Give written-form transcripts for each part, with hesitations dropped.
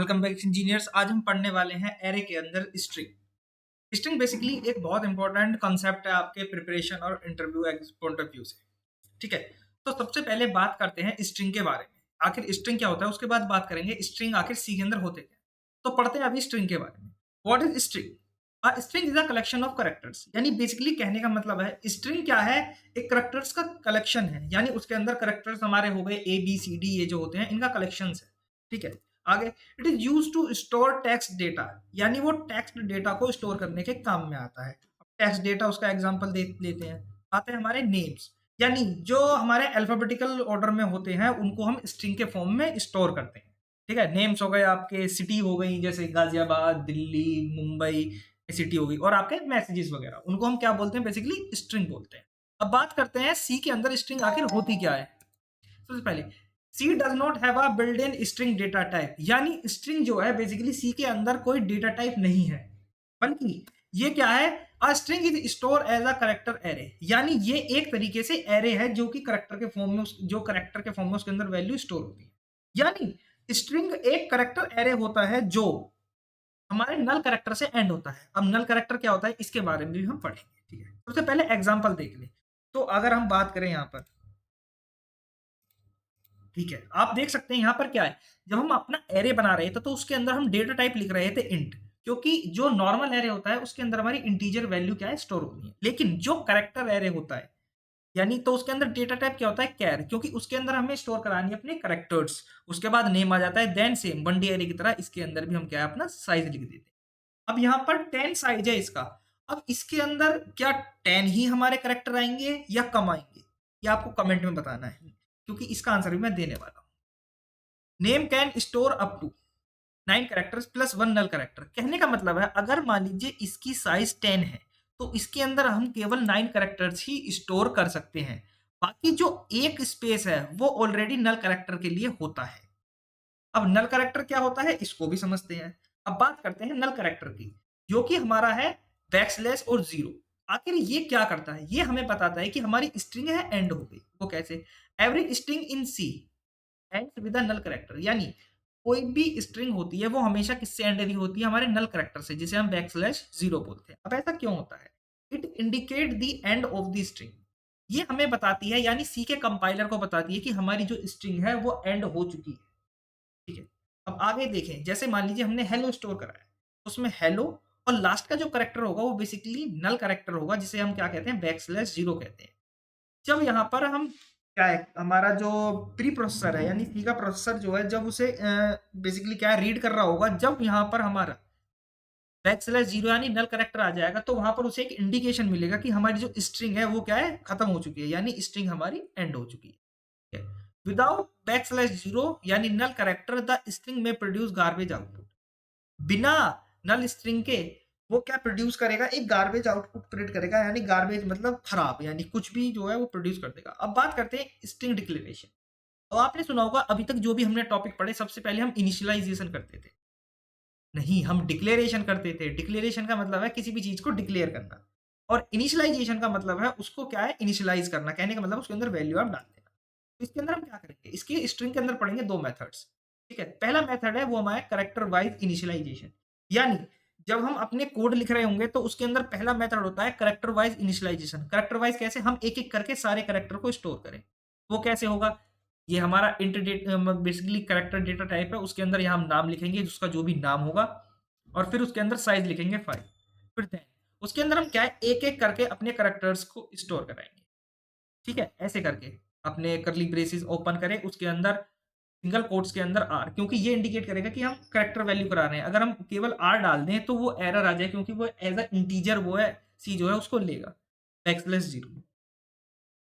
Welcome back engineers. आज हम पढ़ने वाले हैं एरे के अंदर स्ट्रिंग। स्ट्रिंग बेसिकली एक बहुत इंपॉर्टेंट कॉन्सेप्ट है आपके प्रिपरेशन और इंटरव्यू पॉइंट ऑफ व्यू से। ठीक है, तो सबसे पहले बात करते हैं स्ट्रिंग के बारे में। आखिर स्ट्रिंग क्या होता है, उसके बाद बात करेंगे स्ट्रिंग आखिर सी के अंदर होते क्या। तो पढ़ते हैं अभी स्ट्रिंग के बारे में। What is string? String is a collection of characters. यानी बेसिकली कहने का मतलब है स्ट्रिंग क्या है, एक कैरेक्टर्स का कलेक्शन है। यानी उसके अंदर कैरेक्टर्स हमारे हो गए ए बी सी डी, ये जो होते हैं इनका कलेक्शन है। ठीक है, आगे it is use to store text data. यानी वो टेक्स्ट डेटा को स्टोर करने के काम में आता है। टेक्स्ट डेटा उसका एग्जांपल लेते हैं। आते हैं हमारे नेम्स, यानी जो हमारे अल्फाबेटिकल ऑर्डर में होते हैं उनको हम स्ट्रिंग के फॉर्म में स्टोर करते हैं। ठीक है, नेम्स हो गए आपके, सिटी हो गई जैसे गाजियाबाद, दिल्ली, मुंबई सिटी हो गई, और आपके मैसेजेस वगैरह उनको हम क्या बोलते हैं, बेसिकली स्ट्रिंग बोलते हैं। अब बात करते हैं सी के अंदर स्ट्रिंग आखिर होती क्या है। सबसे पहले C does not have a built in string data type. यानी स्ट्रिंग जो है बेसिकली सी के अंदर कोई डेटा टाइप नहीं है, बल्कि ये क्या है, a string is store as a character array. यानी ये एक तरीके से एरे है जो कि करेक्टर के फॉर्म में जो करेक्टर के फॉर्म में उसके अंदर वैल्यू स्टोर होती है। यानी स्ट्रिंग एक करेक्टर एरे होता है जो हमारे नल करेक्टर से एंड होता है। अब नल करेक्टर क्या होता है इसके बारे में भी हम पढ़ेंगे। ठीक है, सबसे पहले एग्जांपल देख लें। तो अगर हम बात करें यहाँ पर, ठीक है, आप देख सकते हैं यहाँ पर क्या है, जब हम अपना एरे बना रहे थे तो उसके अंदर हम डेटा टाइप लिख रहे थे इंट, क्योंकि जो नॉर्मल एरे होता है उसके अंदर हमारी इंटीजर वैल्यू क्या है, स्टोर होती है। लेकिन जो करेक्टर एरे होता है यानी तो उसके अंदर डेटा टाइप क्या होता है, कैर, क्योंकि उसके अंदर हमें स्टोर करानी है अपने करेक्टर्स। उसके बाद नेम आ जाता है, देन सेम बंडी एरे की तरह इसके अंदर भी हम क्या है अपना साइज लिख देते हैं। अब यहाँ पर 10 साइज है इसका। अब इसके अंदर क्या 10 ही हमारे करेक्टर आएंगे या कम आएंगे, ये आपको कमेंट में बताना है, क्योंकि इसका आंसर भी मैं देने वाला हूँ। Name can store up to 9 characters plus 1 null character. कहने का मतलब है अगर मान लीजिए इसकी साइज 10 है तो इसके अंदर हम केवल 9 कैरेक्टर्स ही स्टोर कर सकते हैं। बाकी जो एक स्पेस है वो ऑलरेडी नल कैरेक्टर के लिए होता है। अब नल कैरेक्टर क्या होता है इसको भी समझते हैं। अब बात करते हैं नल कैरेक्टर की, जो कि हमारा है बैकस्लैश और जीरो। आखिर ये क्या करता है, ये हमें बताता है कि हमारी स्ट्रिंग है एंड हो गई। वो कैसे? Every string in C ends with a null character. यानी कोई भी स्ट्रिंग होती है वो हमेशा किससे एंड नहीं होती है, हमारे नल कैरेक्टर से, जिसे हम बैकस्लैश जीरो बोलते हैं। अब ऐसा क्यों होता है? It indicate the end of the string. ये हमें बताती है, यानी सी के कंपाइलर को बताती है कि हमारी जो स्ट्रिंग है वो एंड हो चुकी है। ठीक है, अब आगे देखें, जैसे मान लीजिए हमने हेलो स्टोर करा है, उसमें हेलो और लास्ट का जो करेक्टर होगा वो बेसिकली नल करेक्टर होगा, जिसे हम क्या कहते हैं, बैकस्लैश जीरो कहते हैं। जब यहाँ पर हम क्या है, हमारा जो प्री प्रोसेसर है यानी सी का प्रोसेसर जो है, जब उसे बेसिकली क्या है रीड कर रहा होगा, जब यहाँ पर हमारा बैकस्लैश जीरो यानी नल करेक्टर आ जाएगा तो वहां पर उसे एक इंडिकेशन मिलेगा कि हमारी जो स्ट्रिंग है वो क्या है, खत्म हो चुकी है, यानी स्ट्रिंग हमारी एंड हो चुकी है। विदाउट बैकस्लैश जीरो यानी नल करेक्टर द स्ट्रिंग में प्रोड्यूस गार्बेज आउटपुट। बिना नल स्ट्रिंग के वो क्या प्रोड्यूस करेगा, एक गार्बेज आउटपुट प्रिंट करेगा। यानी गार्बेज मतलब खराब, यानी कुछ भी जो है वो प्रोड्यूस कर देगा। अब बात करते हैं स्ट्रिंग डिक्लेरेशन। तो आपने सुना होगा अभी तक जो भी हमने टॉपिक पढ़े, सबसे पहले हम इनिशियलाइजेशन करते थे, नहीं हम डिक्लेरेशन करते थे। डिक्लेरेशन का मतलब है किसी भी चीज को डिक्लेयर करना, और इनिशियलाइजेशन का मतलब है उसको क्या है, इनिशियलाइज करना। कहने का मतलब उसके अंदर वैल्यू आप डाल देना। तो इसके अंदर हम क्या करेंगे, इसके स्ट्रिंग के अंदर पढ़ेंगे दो मेथड्स। ठीक है, पहला मेथड है वो हमारा करेक्टर वाइज इनिशियलाइजेशन। यानी जब हम अपने कोड लिख रहे होंगे तो उसके अंदर पहला मेथड होता है character wise initialization. Character wise कैसे, हम एक एक करके सारे करेक्टर को स्टोर करें। वो कैसे होगा, ये हमारा int basically character data type है, उसके अंदर यहाँ हम नाम लिखेंगे जिसका जो भी नाम होगा, और फिर उसके अंदर साइज लिखेंगे 5। फिर देन उसके अंदर हम क्या है, एक एक करके अपने करेक्टर्स को स्टोर कराएंगे। ठीक है, ऐसे करके अपने करली ब्रेसेस ओपन करें, उसके अंदर सिंगल कोट्स के अंदर आर, क्योंकि ये इंडिकेट करेगा कि हम करेक्टर वैल्यू करा रहे हैं। अगर हम केवल आर डाल दें तो वो एरर आ जाए, क्योंकि वो एज अ इंटीजर वो है, सी जो है उसको लेगा बैकस्लैश जीरो।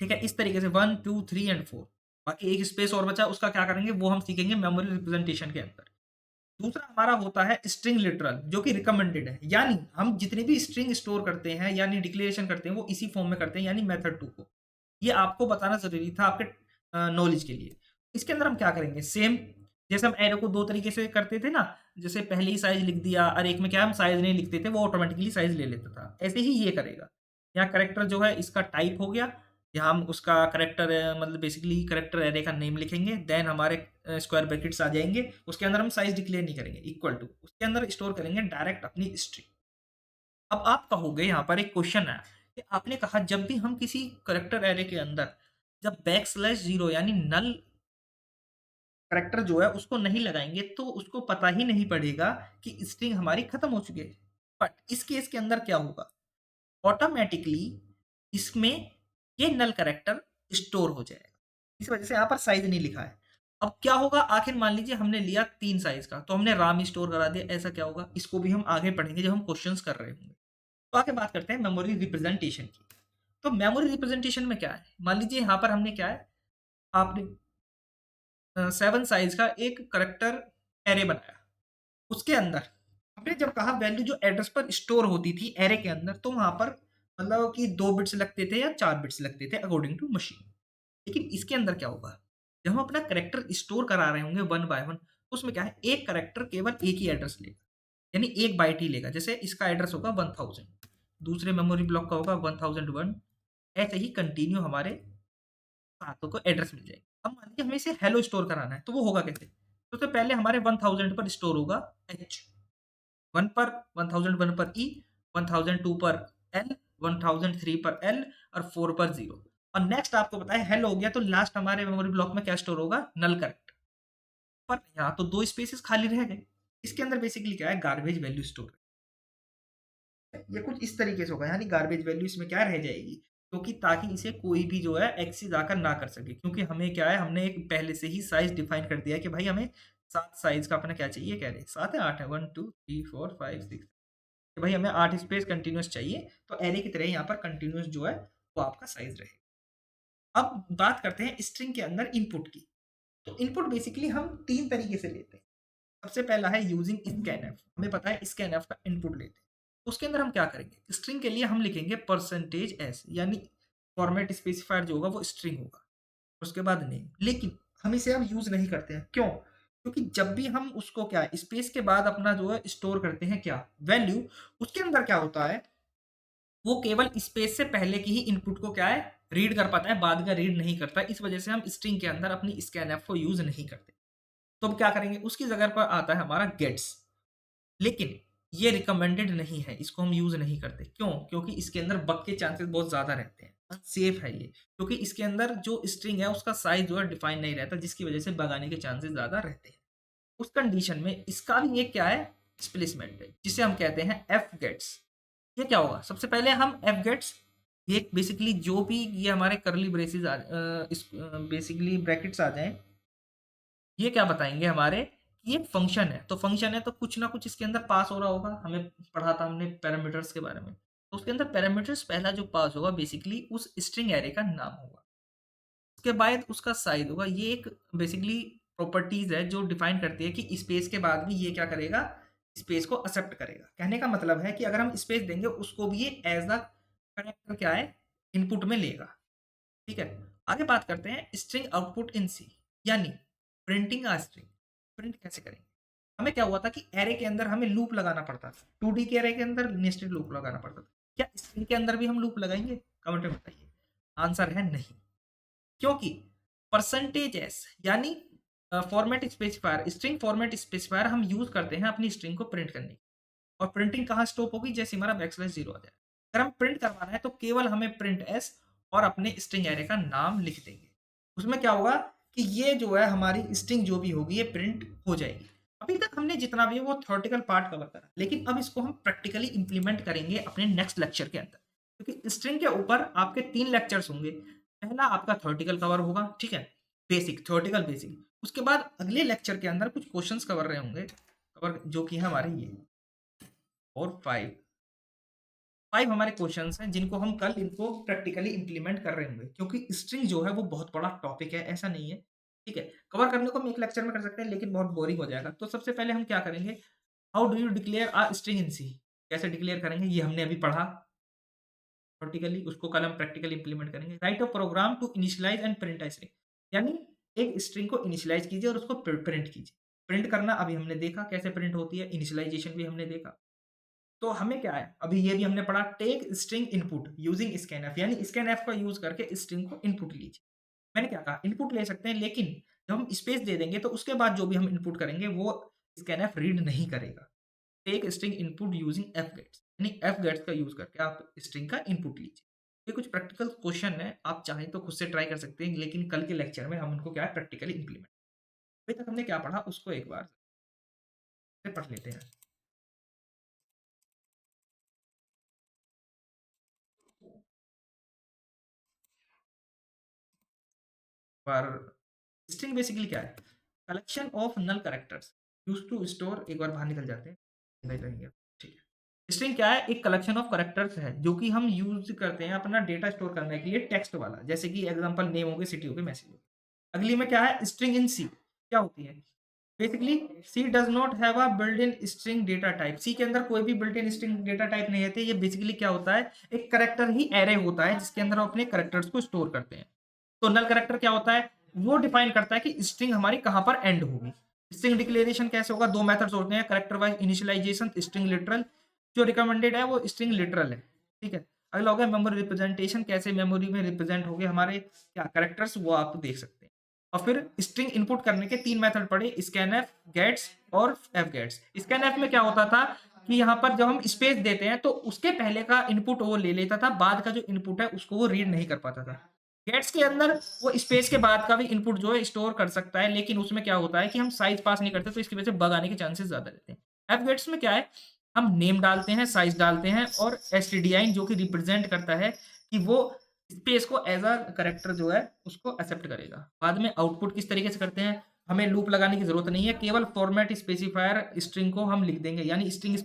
ठीक है, इस तरीके से 1 2 3 एंड 4। बाकी एक स्पेस और बचा, उसका क्या करेंगे वो हम सीखेंगे मेमोरी रिप्रेजेंटेशन के अंदर। दूसरा हमारा होता है स्ट्रिंग लिटरल, जो कि रिकमेंडेड है। यानी हम जितने भी स्ट्रिंग स्टोर करते हैं यानी डिक्लेरेशन करते हैं वो इसी फॉर्म में करते हैं, यानी मेथड 2 को। ये आपको बताना जरूरी था आपके नॉलेज के लिए। इसके अंदर हम क्या करेंगे, सेम जैसे हम एरो को दो तरीके से करते थे ना, जैसे पहले ही साइज लिख दिया और एक में क्या हम साइज नहीं लिखते थे, वो ऑटोमेटिकली साइज ले लेता था, ऐसे ही ये करेगा। यहाँ करेक्टर जो है इसका टाइप हो गया, यहाँ हम उसका करैक्टर मतलब बेसिकली करैक्टर एरे का नेम लिखेंगे, देन हमारे स्क्वायर ब्रैकेट्स आ जाएँगे, उसके अंदर हम साइज़ डिक्लेयर नहीं करेंगे, इक्वल टू उसके अंदर स्टोर करेंगे डायरेक्ट अपनी स्ट्रिंग। अब आप कहोगे यहाँ पर एक क्वेश्चन है कि आपने कहा जब भी हम किसी करैक्टर एरे के अंदर जब बैकस्लैश 0 यानी नल करैक्टर जो है उसको नहीं लगाएँगे तो उसको पता ही नहीं पड़ेगा कि स्ट्रिंग हमारी खत्म हो चुकी है। बट इस केस के अंदर क्या होगा? ऑटोमैटिकली इसमें ये नल कैरेक्टर स्टोर हो जाएगा। इस वजह से यहाँ पर साइज़ नहीं लिखा है। अब क्या होगा आखिर मान लीजिए हमने लिया 3 साइज़ का, तो हमने राम स्टोर करा दिया, ऐसा क्या होगा? इसको भी हम आगे पढ़ेंगे जब हम क्वेश्चन्स कर रहे होंगे। तो आगे बात करते हैं मेमोरी रिप्रेजेंटेशन की। तो मेमोरी रिप्रेजेंटेशन में क्या है? मान लीजिए यहाँ पर हमने क्या है, आपने 7 साइज़ का एक कैरेक्टर एरे बनाया। उसके अंदर हमने जब कहा वैल्यू जो एड्रेस पर स्टोर होती थी एरे के अंदर, तो वहाँ पर मतलब कि 2 बिट्स लगते थे या 4 बिट्स लगते थे अकॉर्डिंग टू मशीन। लेकिन इसके अंदर क्या होगा? जब हम अपना कैरेक्टर स्टोर करा रहे होंगे वन बाय वन, तो उसमें क्या है, एक कैरेक्टर केवल एक ही एड्रेस लेगा, यानी एक बाइट ही लेगा। जैसे इसका एड्रेस होगा 1000, दूसरे मेमोरी ब्लॉक का होगा 1001, ऐसे ही कंटिन्यू हमारे खातों को एड्रेस मिल जाएगा। अब मान लीजिए हमें इसे हेलो स्टोर कराना है, तो वो होगा कैसे? सबसे पहले हमारे 1000 पर स्टोर होगा एच, 1 पर 1001 पर ई, 1002 पर एल, 1003 पर एल और 4 पर 0। और नेक्स्ट आपको पता है हेलो हो गया, तो लास्ट हमारे मेमोरी ब्लॉक में क्या स्टोर होगा? नल करेक्ट। पर यहाँ तो 2 स्पेसेस खाली रह गए। इसके अंदर बेसिकली क्या है? गार्बेज वैल्यू स्टोर है। ये कुछ इस तरीके से होगा, यानी गार्बेज वैल्यू इसमें क्या रह जाएगी? क्योंकि ताकि इसे कोई भी जो है एक्सेस आकर ना कर सके, क्योंकि हमें क्या है, हमने एक पहले से ही साइज़ डिफाइन कर दिया है कि भाई हमें 7 साइज़ का अपना क्या चाहिए, कह रहे 7 है 8 है, 1 2 3 4 5 6, कि भाई हमें 8 स्पेस कंटीन्यूअस चाहिए, तो एरे की तरह यहाँ पर कंटीन्यूअस जो है वो आपका साइज़ रहेगा। अब बात करते हैं स्ट्रिंग के अंदर इनपुट की। तो इनपुट बेसिकली हम 3 तरीके से लेते हैं। सबसे पहला है यूजिंग स्कैनफ, हमें पता है स्कैनफ का इनपुट लेते हैं। उसके अंदर हम क्या करेंगे? स्ट्रिंग के लिए हम लिखेंगे परसेंटेज एस, यानी फॉर्मेट स्पेसिफायर जो होगा वो स्ट्रिंग होगा, उसके बाद नेम। लेकिन हम इसे अब यूज़ नहीं करते हैं, क्यों? क्योंकि जब भी हम उसको क्या है स्पेस के बाद अपना जो है स्टोर करते हैं क्या? वैल्यू, उसके अंदर क्या होता है, वो केवल स्पेस से पहले की ही इनपुट को क्या है रीड कर पाता है, बाद का रीड नहीं करता। इस वजह से हम स्ट्रिंग के अंदर अपनी स्कैनफ को यूज़ नहीं करते। तो अब क्या करेंगे? उसकी जगह पर आता है हमारा गेट्स। लेकिन ये रिकमेंडेड नहीं है, इसको हम यूज़ नहीं करते। क्यों? क्योंकि इसके अंदर बग के चांसेस बहुत ज़्यादा रहते हैं। अनसेफ है ये, क्योंकि इसके अंदर जो स्ट्रिंग है उसका साइज़ जो है डिफाइन नहीं रहता, जिसकी वजह से बग आने के चांसेस ज़्यादा रहते हैं। उस कंडीशन में इसका भी एक क्या है डिस्प्लेसमेंट है, जिसे हम कहते हैं एफ गेट्स। ये क्या होगा? सबसे पहले हम एफ गेट्स, ये बेसिकली जो भी ये हमारे करली ब्रेसेस बेसिकली ब्रैकेट्स आ जाएँ, ये क्या बताएँगे हमारे कि ये फंक्शन है। तो फंक्शन है तो कुछ ना कुछ इसके अंदर पास हो रहा होगा। हमें पढ़ा था हमने पैरामीटर्स के बारे में। तो उसके अंदर पैरामीटर्स पहला जो पास होगा बेसिकली उस स्ट्रिंग एरे का नाम होगा। उसके बाद उसका साइज़ होगा। ये एक बेसिकली प्रॉपर्टीज़ है जो डिफाइन करती है कि स्पेस के बाद भी ये क्या करेगा, स्पेस को एक्सेप्ट करेगा। कहने का मतलब है कि अगर हम स्पेस देंगे उसको भी ये एज़ अ कैरेक्टर क्या है, इनपुट में लेगा। ठीक है? आगे बात करते हैं स्ट्रिंग आउटपुट इन सी, यानी प्रिंटिंग अ स्ट्रिंग। प्रिंट कैसे करेंगे? हमें क्या हुआ था कि एरे के अंदर हमें लूप लगाना पड़ता था। 2D के एरे के अंदर नेस्टेड लूप लगाना पड़ता था। क्या स्ट्रिंग के अंदर भी हम लूप लगाएँगे? कमेंट में बताइए। आंसर है नहीं। क्योंकि परसेंटेज एस यानी format specifier, string format specifier हम यूज़ करते हैं अपनी स्ट्रिंग को प्रिंट करने के लिए। और प्रिंटिंग कहाँ स्टॉप होगी? जैसे हमारा बैकस्लैश 0 आ जाए। अगर हम प्रिंट करवाना है तो केवल हमें प्रिंट एस और अपने स्ट्रिंग एरे का नाम लिख देंगे। उसमें क्या होगा कि ये जो है हमारी स्ट्रिंग जो भी होगी ये प्रिंट हो जाएगी। अभी तक हमने जितना भी है वो थ्योरेटिकल पार्ट कवर करा, लेकिन अब इसको हम प्रैक्टिकली इंप्लीमेंट करेंगे अपने नेक्स्ट लेक्चर के अंदर। क्योंकि स्ट्रिंग के ऊपर आपके 3 लेक्चर्स होंगे। पहला आपका थ्योरेटिकल कवर होगा, ठीक है? Basic, theoretical basic. उसके बाद अगले लेक्चर के अंदर कुछ क्वेश्चंस कवर रहे होंगे, कवर जो कि है हमारे ये और 5 हमारे क्वेश्चंस हैं जिनको हम कल इनको प्रैक्टिकली इंप्लीमेंट कर रहे होंगे, क्योंकि स्ट्रिंग जो है वो बहुत बड़ा टॉपिक है, ऐसा नहीं है, ठीक है? कवर करने को हम एक लेक्चर में कर सकते हैं लेकिन बहुत बोरिंग हो जाएगा। तो सबसे पहले हम क्या करेंगे, how do you declare a string in C, कैसे डिक्लेयर करेंगे ये हमने अभी पढ़ा थ्योरेटिकली, उसको कल हम प्रैक्टिकली इंप्लीमेंट करेंगे। Write a program to initialize and print a string, यानी एक स्ट्रिंग को इनिशियलाइज कीजिए और उसको प्रिंट कीजिए। प्रिंट करना अभी हमने देखा कैसे प्रिंट होती है, इनिशियलाइजेशन भी हमने देखा। तो हमें क्या है, अभी ये भी हमने पढ़ा, take string input using scanf, यानी स्कैनफ का यूज करके स्ट्रिंग को इनपुट लीजिए। मैंने क्या कहा, इनपुट ले सकते हैं, लेकिन जब हम स्पेस दे देंगे तो उसके बाद जो भी हम इनपुट करेंगे वो स्कैनफ रीड नहीं करेगा। Take string input using F gets, यानी एफ गेट्स का यूज करके आप स्ट्रिंग का इनपुट लीजिए। ये कुछ प्रैक्टिकल क्वेश्चन है, आप चाहें तो खुद से ट्राई कर सकते हैं, लेकिन कल के लेक्चर में हम उनको क्या है प्रैक्टिकली इंप्लीमेंट। अभी तक हमने क्या पढ़ा उसको एक बार से पढ़ लेते हैं। पर स्ट्रिंग बेसिकली क्या है, collection of null characters use to store, एक बार बाहर निकल जाते हैं, नहीं रहेंगे, ठीक है। स्ट्रिंग क्या है, एक कलेक्शन ऑफ कैरेक्टर्स है जो कि हम यूज करते हैं अपना डेटा स्टोर करने के लिए, टेक्स्ट वाला, जैसे कि एग्जांपल नेम हो गए, सिटी हो गए, मैसेज हो गए। अगली में क्या है, स्ट्रिंग इन सी, क्या होती है, basically C does not have a built in string data type, C के अंदर कोई भी built in string data type नहीं रहते। ये बेसिकली क्या होता है, एक करेक्टर ही एरे होता है जिसके अंदर हम अपने करेक्टर्स को स्टोर करते हैं। तो नल करेक्टर क्या होता है, वो डिफाइन करता है कि स्ट्रिंग हमारी कहां पर एंड होगी। स्ट्रिंग डिक्लेरेशन कैसे होगा, दो मेथड्स होते हैं, character wise initialization, string literal. जो रिकमेंडेड है वो स्ट्रिंग लिटरल है, ठीक है। अगला हो गया मेमोरी रिप्रेजेंटेशन, कैसे मेमोरी में रिप्रेजेंट हो गए हमारे क्या करेक्टर्स, वो आप देख सकते हैं। और फिर स्ट्रिंग इनपुट करने के तीन मेथड पढ़े, स्कैनफ, गेट्स और एफ गेट्स। स्कैनफ में क्या होता था कि यहाँ पर जब हम स्पेस देते हैं तो उसके पहले का इनपुट वो ले लेता था, बाद का जो इनपुट है उसको वो रीड नहीं कर पाता था। गेट्स के अंदर वो स्पेस के बाद का भी इनपुट जो है स्टोर कर सकता है, लेकिन उसमें क्या होता है कि हम साइज पास नहीं करते, तो इसकी वजह से बग आने के चांसेस ज्यादा रहते हैं। एफ गेट्स में क्या है, हम नेम डालते हैं, साइज डालते हैं, और एसटीडीआई जो कि रिप्रेजेंट करता है कि वो स्पेस को एज अ करेक्टर जो है उसको एक्सेप्ट करेगा। बाद में आउटपुट किस तरीके से करते हैं, हमें लूप लगाने की जरूरत नहीं है, केवल फॉर्मेट स्पेसिफायर स्ट्रिंग को हम लिख देंगे, यानी स्ट्रिंग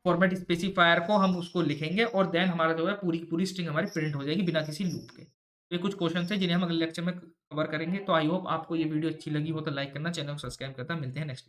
फॉर्मेट स्पेसिफायर को हम उसको लिखेंगे और देन हमारा जो है पूरी की पूरी स्ट्रिंग हमारी प्रिंट हो जाएगी बिना किसी लूप के। ये कुछ क्वेश्चन है जिन्हें हम अगले लेक्चर में कवर करेंगे। तो आई होप आपको ये वीडियो अच्छी लगी हो तो लाइक करना, चैनल को सब्सक्राइब करना। मिलते हैं नेक्स्ट वीडियो।